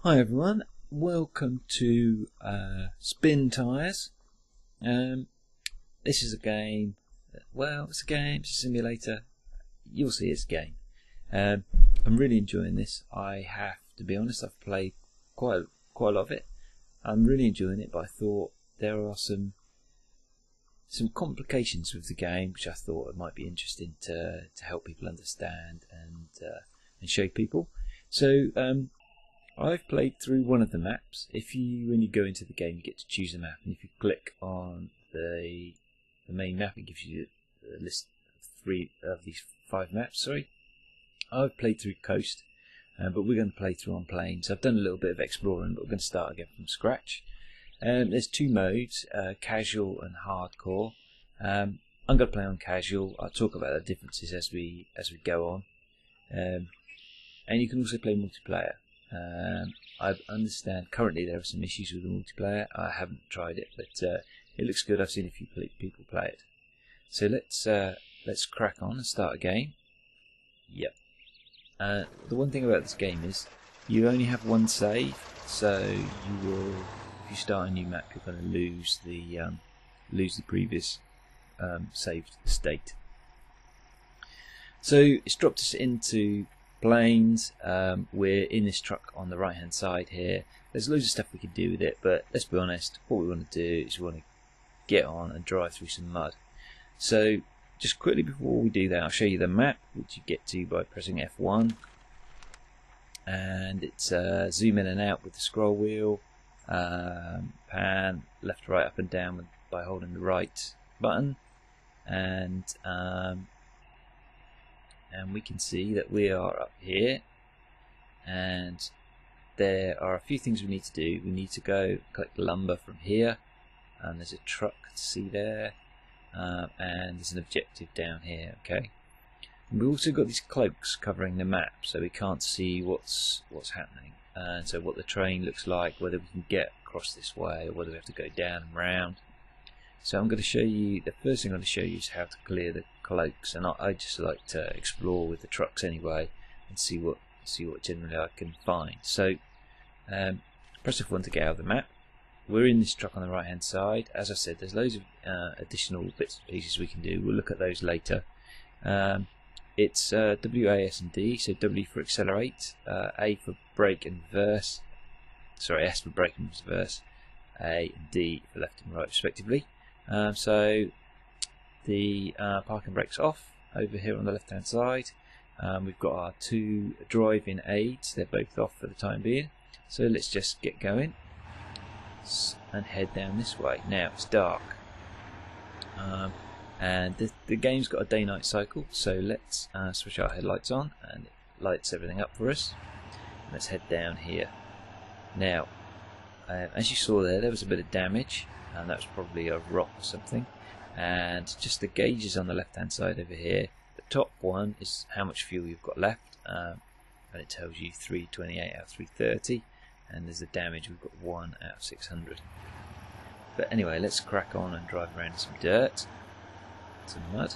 Hi everyone, welcome to Spintires. This is a game, well it's a game, it's a simulator, you'll see it's a game. I'm really enjoying this. I have to be honest, I've played quite a lot of it. I'm really enjoying it, but I thought there are some complications with the game which I thought it might be interesting to help people understand and show people. So I've played through one of the maps. When you go into the game, you get to choose a map, and if you click on the main map, it gives you a list of these 5 maps. Sorry, I've played through coast, but we're going to play through on plains. I've done a little bit of exploring, but we're going to start again from scratch. There's 2 modes, casual and hardcore. I'm going to play on casual. I'll talk about the differences as we go on, and you can also play multiplayer. I understand currently there are some issues with the multiplayer. I haven't tried it, but it looks good. I've seen a few people play it. So let's crack on and start a game. Yep. The one thing about this game is you only have one save, so you will, if you start a new map, you're going to lose the previous saved state. So it's dropped us into plains. We're in this truck on the right hand side here. There's loads of stuff we could do with it, but let's be honest, what we want to do is we want to get on and drive through some mud. So just quickly before we do that, I'll show you the map, which you get to by pressing F1, and it's zoom in and out with the scroll wheel, pan left, right, up and down by holding the right button, and we can see that we are up here, and there are a few things we need to do. We need to go collect lumber from here, and there's a truck to see there, and there's an objective down here. Okay, and we've also got these cloaks covering the map, so we can't see what's happening, and so what the terrain looks like, whether we can get across this way or whether we have to go down and round. So I'm going to show you, the first thing I'm going to show you is how to clear the cloaks, and I just like to explore with the trucks anyway and see what generally I can find. So press F1 to get out of the map. We're in this truck on the right hand side. As I said, there's loads of additional bits and pieces we can do. We'll look at those later. It's W, A, S and D. So W for accelerate, A for brake and reverse, sorry, S for brake and reverse, A and D for left and right respectively. So the park and brakes off over here on the left hand side. We've got our 2 driving aids, they're both off for the time being. So let's just get going and head down this way. Now it's dark, and the game's got a day-night cycle, so let's switch our headlights on, and it lights everything up for us. Let's head down here. Now as you saw there was a bit of damage, and that was probably a rock or something. And just the gauges on the left hand side over here. The top one is how much fuel you've got left, and it tells you 328 out of 330, and there's the damage, we've got 1 out of 600. But anyway, let's crack on and drive around in some dirt, some mud.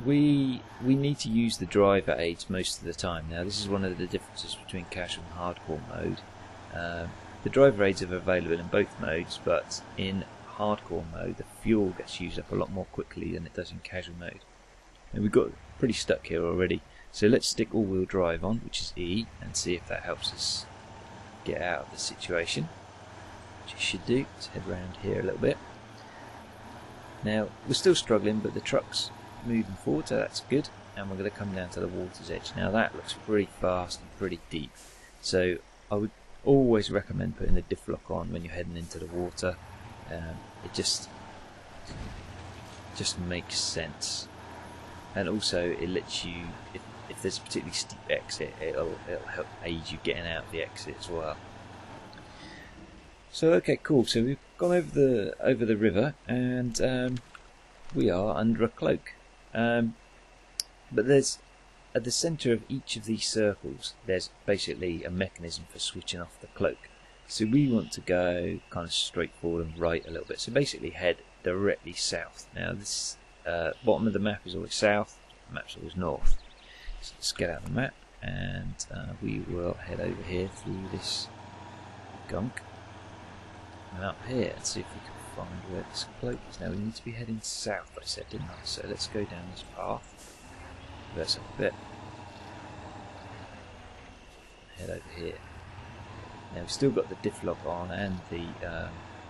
We need to use the driver aids most of the time. Now this is one of the differences between casual and hardcore mode. The driver aids are available in both modes, but in hardcore mode the fuel gets used up a lot more quickly than it does in casual mode. And we've got pretty stuck here already, so let's stick all-wheel drive on, which is E, and see if that helps us get out of the situation, which it should do. Let's head around here a little bit. Now we're still struggling, but the truck's moving forward, so that's good, and we're going to come down to the water's edge. Now that looks pretty fast and pretty deep, so I would always recommend putting the diff lock on when you're heading into the water. It just makes sense, and also it lets you, if there's a particularly steep exit, it'll help aid you getting out of the exit as well. So okay, cool. So we've gone over the river, and we are under a cloak. But there's, at the centre of each of these circles, there's basically a mechanism for switching off the cloak. So we want to go kind of straight forward and right a little bit. So basically head directly south. Now this bottom of the map is always south, the map's always north. So let's get out of the map and we will head over here through this gunk and up here and see if we can find where this cloak is. Now we need to be heading south, I said, didn't I? So let's go down this path, reverse up a bit, head over here. Now we've still got the diff lock on and the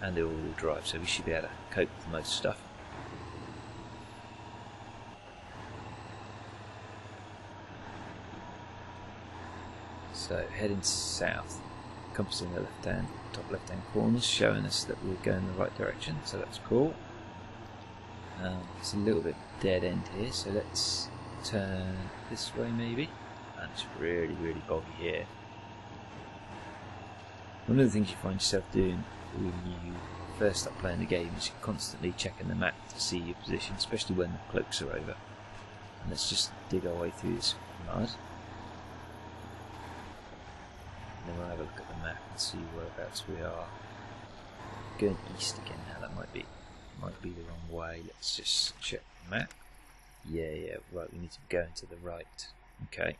all-wheel drive, so we should be able to cope with most stuff. So heading south, compass in the top left-hand corner, showing us that we're going the right direction, so that's cool. It's a little bit dead end here, so let's turn this way maybe. And it's really, really boggy here. One of the things you find yourself doing when you first start playing the game is you're constantly checking the map to see your position, especially when the cloaks are over. And let's just dig our way through this mud. And then we'll have a look at the map and see whereabouts we are. Going east again now, that might be the wrong way. Let's just check the map. Yeah, right, we need to be going to the right. Okay,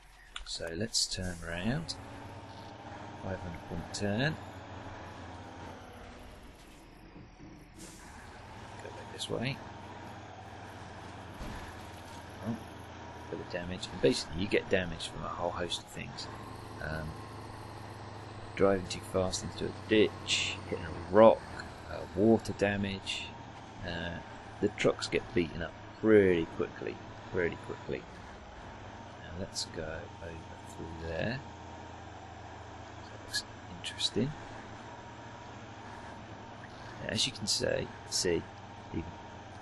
so let's turn around. 500-point turn. Go back this way. Oh, bit of damage. And basically you get damage from a whole host of things. Driving too fast into a ditch, hitting a rock, water damage. The trucks get beaten up pretty quickly. Now let's go over through there. That looks interesting. Now, as you can see,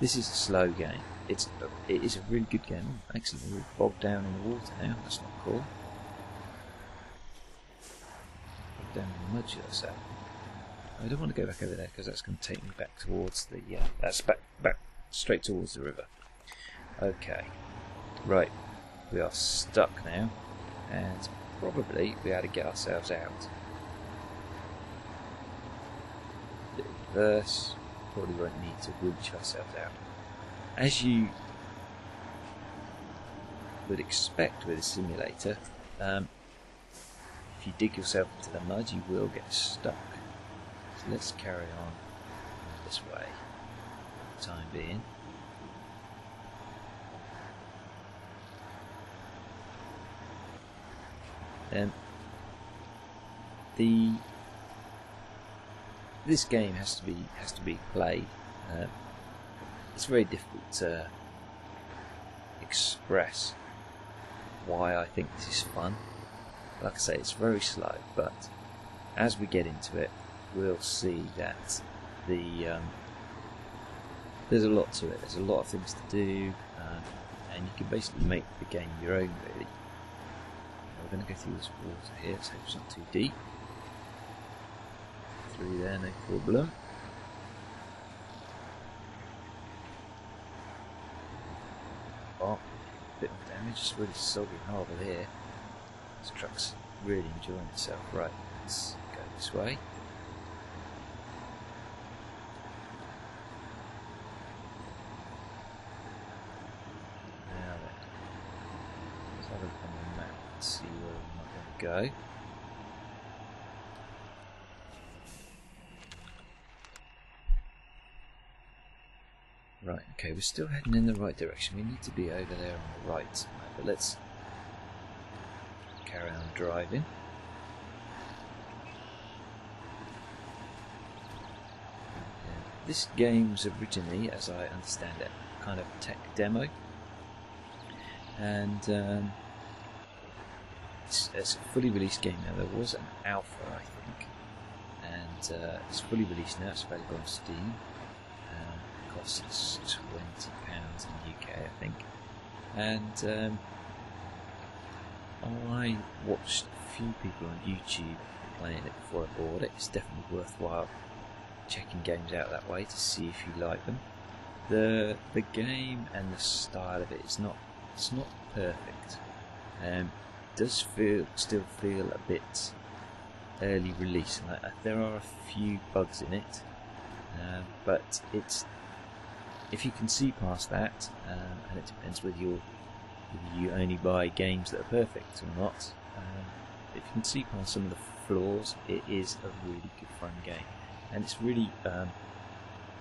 this is a slow game. It is a really good game. Oh, excellent, we're bogged down in the water now. That's not cool. Down in the mud, should I say? I don't want to go back over there because that's going to take me back towards the that's back straight towards the river. Okay, right, we are stuck now, and probably we ought to get ourselves out. Little reverse, probably won't need to winch ourselves out. As you would expect with a simulator, if you dig yourself into the mud, you will get stuck. So let's carry on this way for the time being. This game has to be played. It's very difficult to express why I think this is fun. Like I say, it's very slow, but as we get into it, we'll see that there's a lot to it. There's a lot of things to do, and you can basically make the game your own, really. We're going to go through this water here, so it's not too deep. Through there, no problem. Oh, a bit of damage. It's really soggy and horrible here. This truck's really enjoying itself. Right, let's go this way. Now then, let's have a look on the map and see where we might want to go. Right, okay, we're still heading in the right direction. We need to be over there on the right, but let's carry on driving. This game was originally, as I understand it, kind of a tech demo, and it's a fully released game now. There was an alpha, I think, and it's fully released now. It's available on Steam. It costs £20 in the UK, I think, and I watched a few people on YouTube playing it before I bought it. It's definitely worthwhile checking games out that way to see if you like them. The game and the style of it is not perfect. It does still feel a bit early release, and there are a few bugs in it, but if you can see past that, and it depends whether you only buy games that are perfect or not, if you can see past some of the flaws, it is a really good fun game, and it's really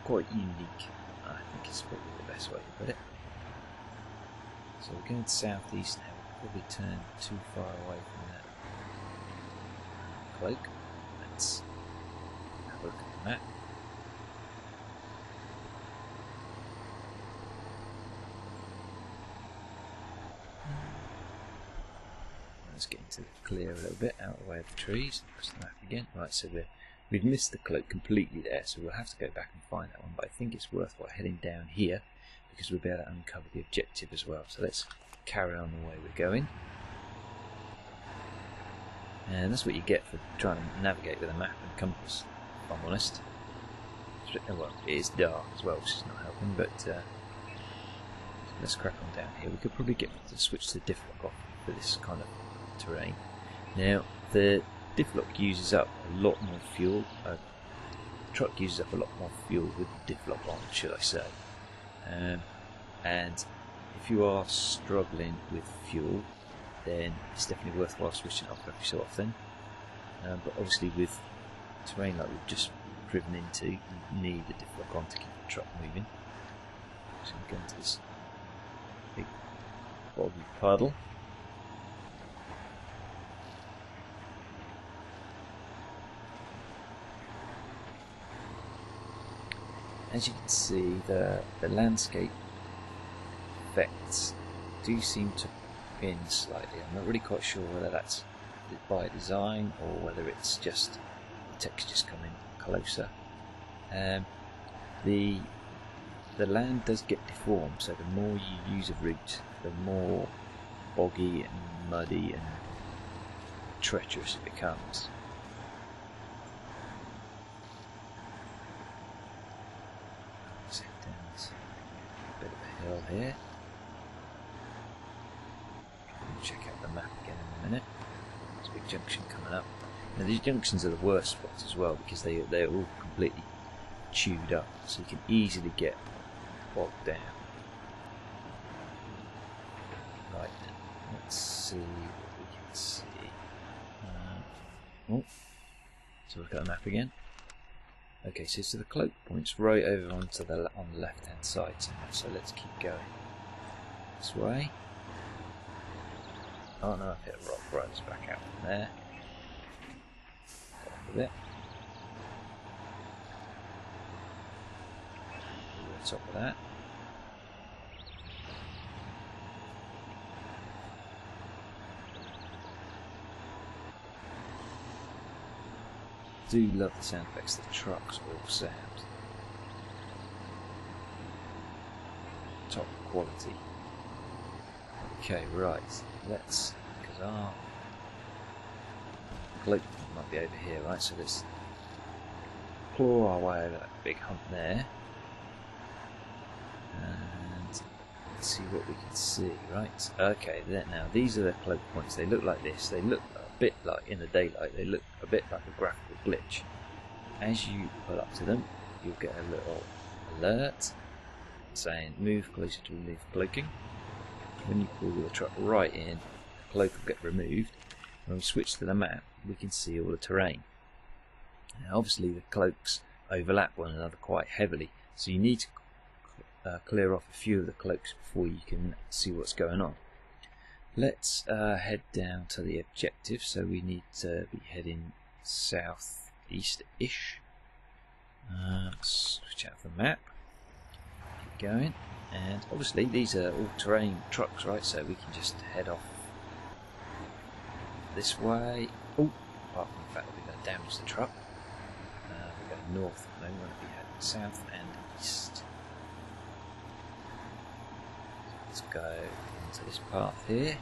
quite unique. I think it's probably the best way to put it. So we're going southeast now. We'll probably turn too far away from that cloak. Let's have a look at the map. Let's get into the clear a little bit, out of the way of the trees. Press the map again. Right, so we've missed the cloak completely there, so we'll have to go back and find that one. But I think it's worthwhile heading down here because we'll be able to uncover the objective as well. So let's carry on the way we're going. And that's what you get for trying to navigate with a map and compass, if I'm honest. Well, it is dark as well, which is not helping, but let's crack on down here. We could probably get to switch the diff lock off for this kind of terrain. Now, the diff lock uses up a lot more fuel. The truck uses up a lot more fuel with the diff lock on, should I say. And if you are struggling with fuel, then it's definitely worthwhile switching off every so often. But obviously with terrain like we've just driven into, you need the diff lock on to keep the truck moving. So we go into this big boggy puddle. As you can see, the landscape effects do seem to pin slightly. I'm not really quite sure whether that's by design or whether it's just the textures coming closer. The land does get deformed, so the more you use a route, the more boggy and muddy and treacherous it becomes. Let's head down this bit of a hill here. Check out the map again in a minute. There's a big junction coming up. Now these junctions are the worst spots as well because they're all completely chewed up, so you can easily get bogged down. Right, let's see what we can see. So look at the map again. Okay, so the cloak points right over on the left hand side. So let's keep going this way. Oh no, I've hit a rock. Right, let's back out from there. Off a bit. Over the top of that. Do love the sound effects the trucks all sound. Top quality. Okay, right. Let's, because our cloak might be over here, right? So let's claw our way over that big hump there, and let's see what we can see, right? Okay, now these are the cloak points. They look like this. They look a bit like in the daylight. They look a bit like a graphical glitch. As you pull up to them, you'll get a little alert saying "Move closer to remove cloaking." When you pull the truck right in, the cloak will get removed. When we switch to the map, we can see all the terrain. Now, obviously, the cloaks overlap one another quite heavily, so you need to clear off a few of the cloaks before you can see what's going on. Let's head down to the objective. So we need to be heading southeast-ish. Switch out the map. Keep going. And obviously these are all-terrain trucks, right? So we can just head off this way. Oh, apart from the fact that we're going to damage the truck. We're going north at the moment. We're going to be heading south and east. Let's go onto this path here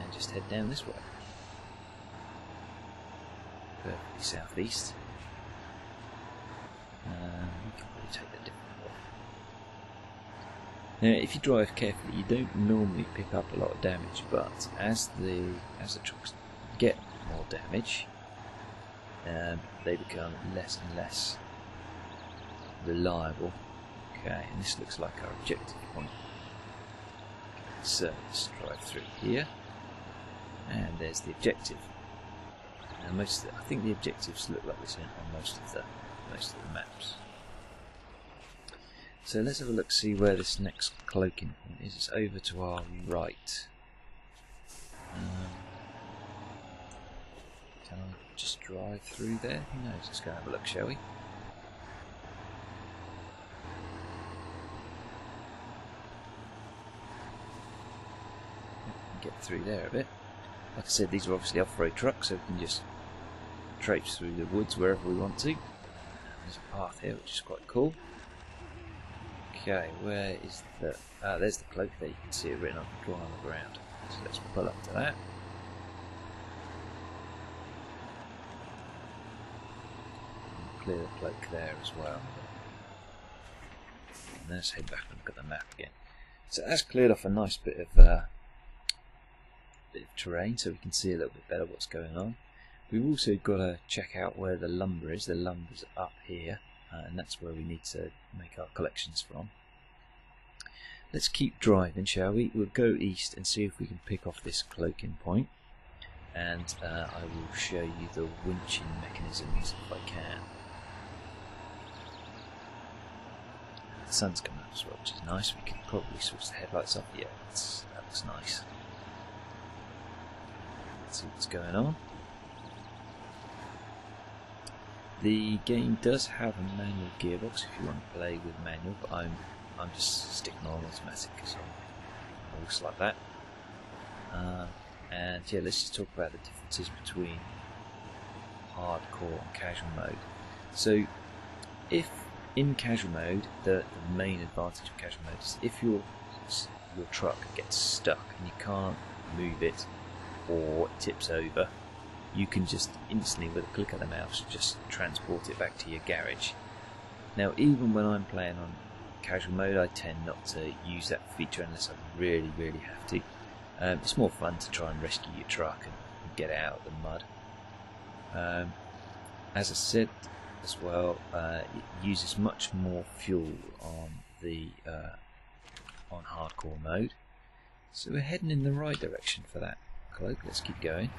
and just head down this way. Perfectly southeast. We can probably take the different. Now, if you drive carefully, you don't normally pick up a lot of damage, but as the trucks get more damage, they become less and less reliable. Okay, and this looks like our objective point. So let's drive through here. And there's the objective. And I think the objectives look like this on most of the maps. So let's have a look, see where this next cloaking point is. It's over to our right. Can I just drive through there? Who knows? Let's go have a look, shall we? Get through there a bit. Like I said, these are obviously off-road trucks, so we can just traipse through the woods wherever we want to. There's a path here, which is quite cool. Okay, where is the... there's the cloak there. You can see it written on, drawn on the ground. So let's pull up to that. And clear the cloak there as well. And let's head back and look at the map again. So that's cleared off a nice bit of terrain, so we can see a little bit better what's going on. We've also got to check out where the lumber is. The lumber's up here, and that's where we need to make our collections from. Let's keep driving, shall we? We'll go east and see if we can pick off this cloaking point, and I will show you the winching mechanisms if I can. The sun's coming up as well, which is nice. We can probably switch the headlights off. Yeah, that looks nice. Let's see what's going on. The game does have a manual gearbox if you want to play with manual, but I'm just sticking on automatic because I always like that. And yeah, let's just talk about the differences between hardcore and casual mode. So, if in casual mode, the main advantage of casual mode is if your truck gets stuck and you can't move it or it tips over, you can just instantly, with a click of the mouse, just transport it back to your garage. Now, even when I'm playing on casual mode, I tend not to use that feature unless I really, really have to. It's more fun to try and rescue your truck and get it out of the mud. As I said as well, it uses much more fuel on the on hardcore mode. So we're heading in the right direction for that cloak. Let's keep going.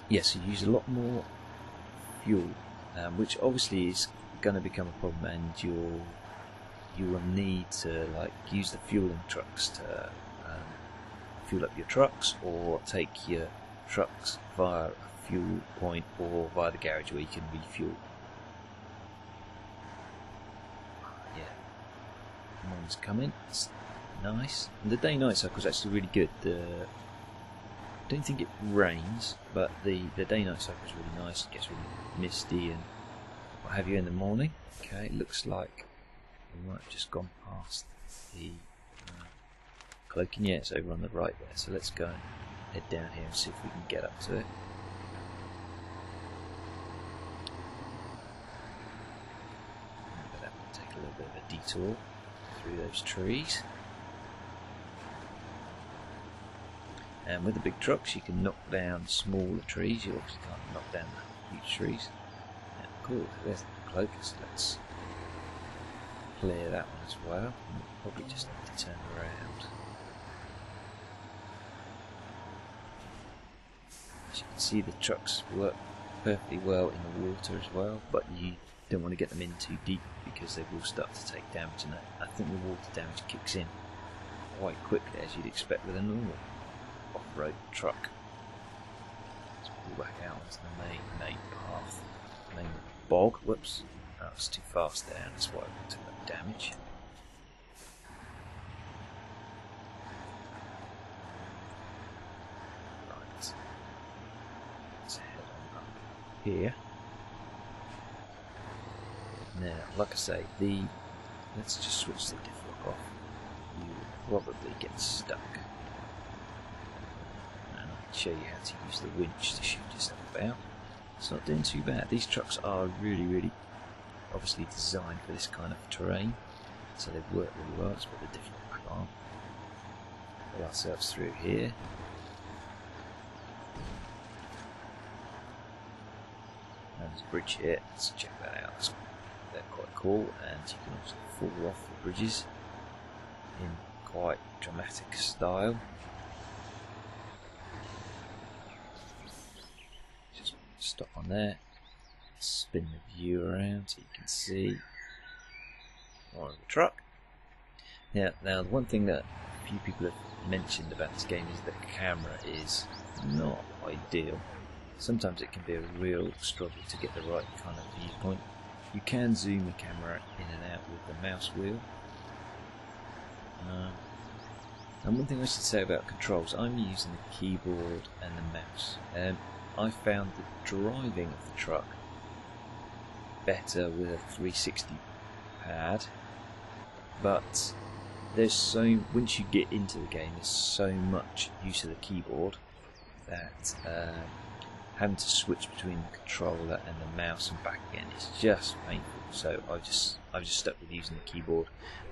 Yes, you use a lot more fuel, which obviously is going to become a problem, and you will need to use the fueling trucks to fuel up your trucks, or take your trucks via a fuel point or via the garage where you can refuel. Yeah, morning's coming. It's nice, and the day-night cycle is actually really good. I don't think it rains, but the day-night cycle is really nice. It gets really misty and what have you in the morning. Okay, it looks like we might have just gone past the cloaking. Yeah, it's over on the right there. So let's go and head down here and see if we can get up to it. But that will take a little bit of a detour through those trees. And with the big trucks, you can knock down smaller trees. You obviously can't knock down the huge trees. Yeah, cool. There's the cloak. So let's clear that one as well. And we'll probably just need to turn around. As you can see, the trucks work perfectly well in the water as well, but you don't want to get them in too deep because they will start to take damage, and I think the water damage kicks in quite quickly, as you'd expect with a normal off-road truck. Let's pull back out onto the main path, main bog. Whoops, that was too fast there, and that's why I took that damage. Right, let's head on up here. Now, like I say, let's just switch the diff lock off. You will probably get stuck. Show you how to use the winch to shift yourself about. It's not doing too bad. These trucks are really, really obviously designed for this kind of terrain, so they work really well. Let's put the diff lock back on. Put ourselves through here. And there's a bridge here. Let's check that out. They're quite cool, and you can also fall off the bridges in quite dramatic style. Just stop on there, spin the view around so you can see more of the truck. Now the one thing that a few people have mentioned about this game is that the camera is not ideal. Sometimes it can be a real struggle to get the right kind of viewpoint. You can zoom the camera in and out with the mouse wheel. And one thing I should say about controls, I'm using the keyboard and the mouse. I found the driving of the truck better with a 360 pad, but once you get into the game, there's so much use of the keyboard that having to switch between the controller and the mouse and back again is just painful. So I've just stuck with using the keyboard.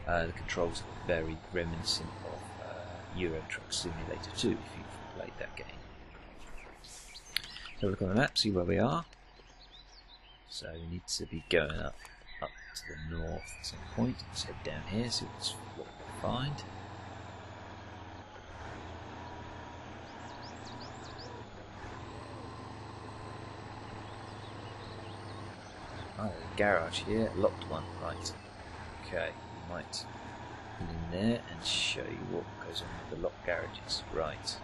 The controls are very reminiscent of Euro Truck Simulator 2 if you've played that game. So look on the map, see where we are. So we need to be going up to the north at some point. Let's head down here, see what we find. Oh, there's a garage here, locked one, right. Okay, might put in there and show you what goes on with the locked garages. Right.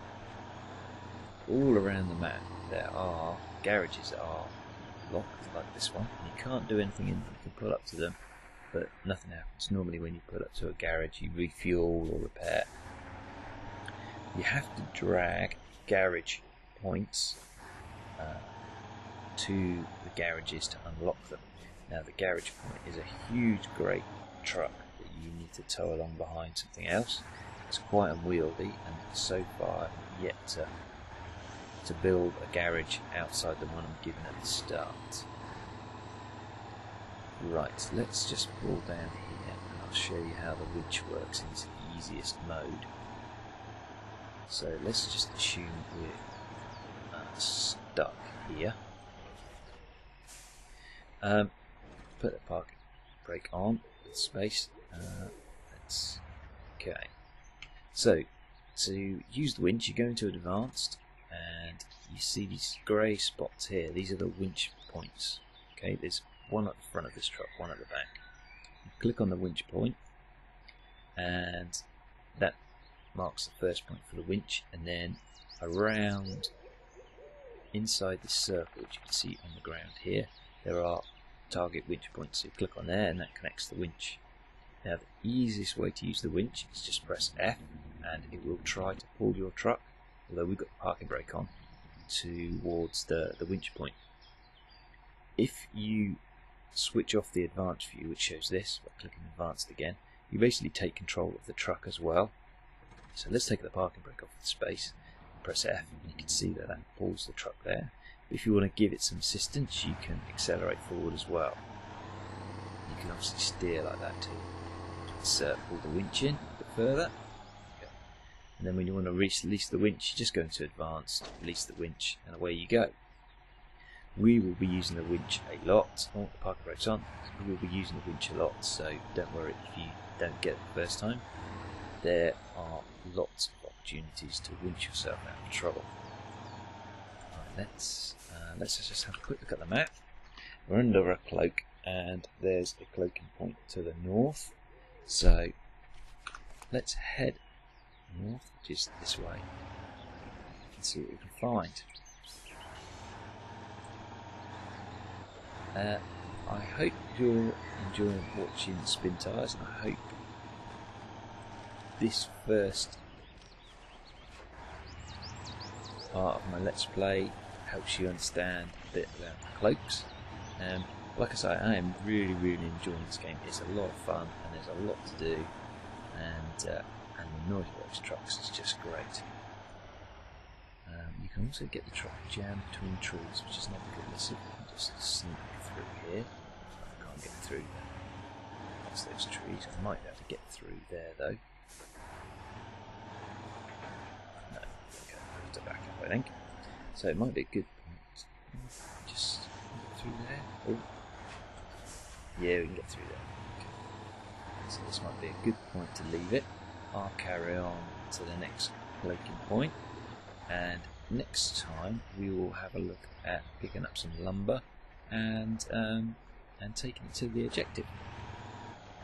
All around the map there are garages that are locked, like this one. You can't do anything in them, you can pull up to them, but nothing happens. Normally when you pull up to a garage you refuel or repair. You have to drag garage points to the garages to unlock them. Now the garage point is a huge great truck that you need to tow along behind something else. It's quite unwieldy, and so far I've yet to build a garage outside the one I'm given at the start. Right, let's just pull down here and I'll show you how the winch works in its easiest mode. So let's just assume we're stuck here. Put the park brake on with space. Okay. So to use the winch, you go into advanced, and you see these grey spots here. These are the winch points. Okay, there's one at the front of this truck, one at the back. You click on the winch point, and that marks the first point for the winch. And then around inside this circle, which you can see on the ground here, there are target winch points. So you click on there and that connects the winch. Now the easiest way to use the winch is just press F and it will try to pull your truck, although we've got the parking brake on, towards the winch point. If you switch off the advanced view, which shows this, by clicking advanced again, you basically take control of the truck as well. So let's take the parking brake off the space, press F, and you can see that pulls the truck there. If you want to give it some assistance, you can accelerate forward as well. You can obviously steer like that too. Let's pull the winch in a bit further. Okay. And then when you want to release the winch, you just go into advanced, release the winch, and away you go. We will be using the winch a lot. Oh, the parking brake's on. We will be using the winch a lot, so don't worry if you don't get it the first time. There are lots of opportunities to winch yourself out of trouble. Let's just have a quick look at the map. We're under a cloak, and there's a cloaking point to the north. So let's head north, which is this way, and see what we can find. I hope you're enjoying watching Spintires, and I hope this first part of my Let's Play helps you understand a bit about Cloaks. Like I say, I am really enjoying this game. It's a lot of fun and there's a lot to do, and the noise of those trucks is just great. You can also get the truck jammed between trees, which is not good. Let's see if we can just sneak through here. I can't get through past those trees. I might be able to get through there though. No, okay, I have to back up I think. So it might be a good point. Just get through there. Oh, yeah, we can get through there. Okay. So this might be a good point to leave it. I'll carry on to the next cloaking point, and next time we will have a look at picking up some lumber and taking it to the objective.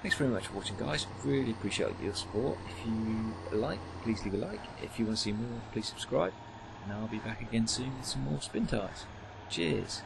Thanks very much for watching, guys. Really appreciate your support. If you like, please leave a like. If you want to see more, please subscribe. And I'll be back again soon with some more Spintires. Cheers.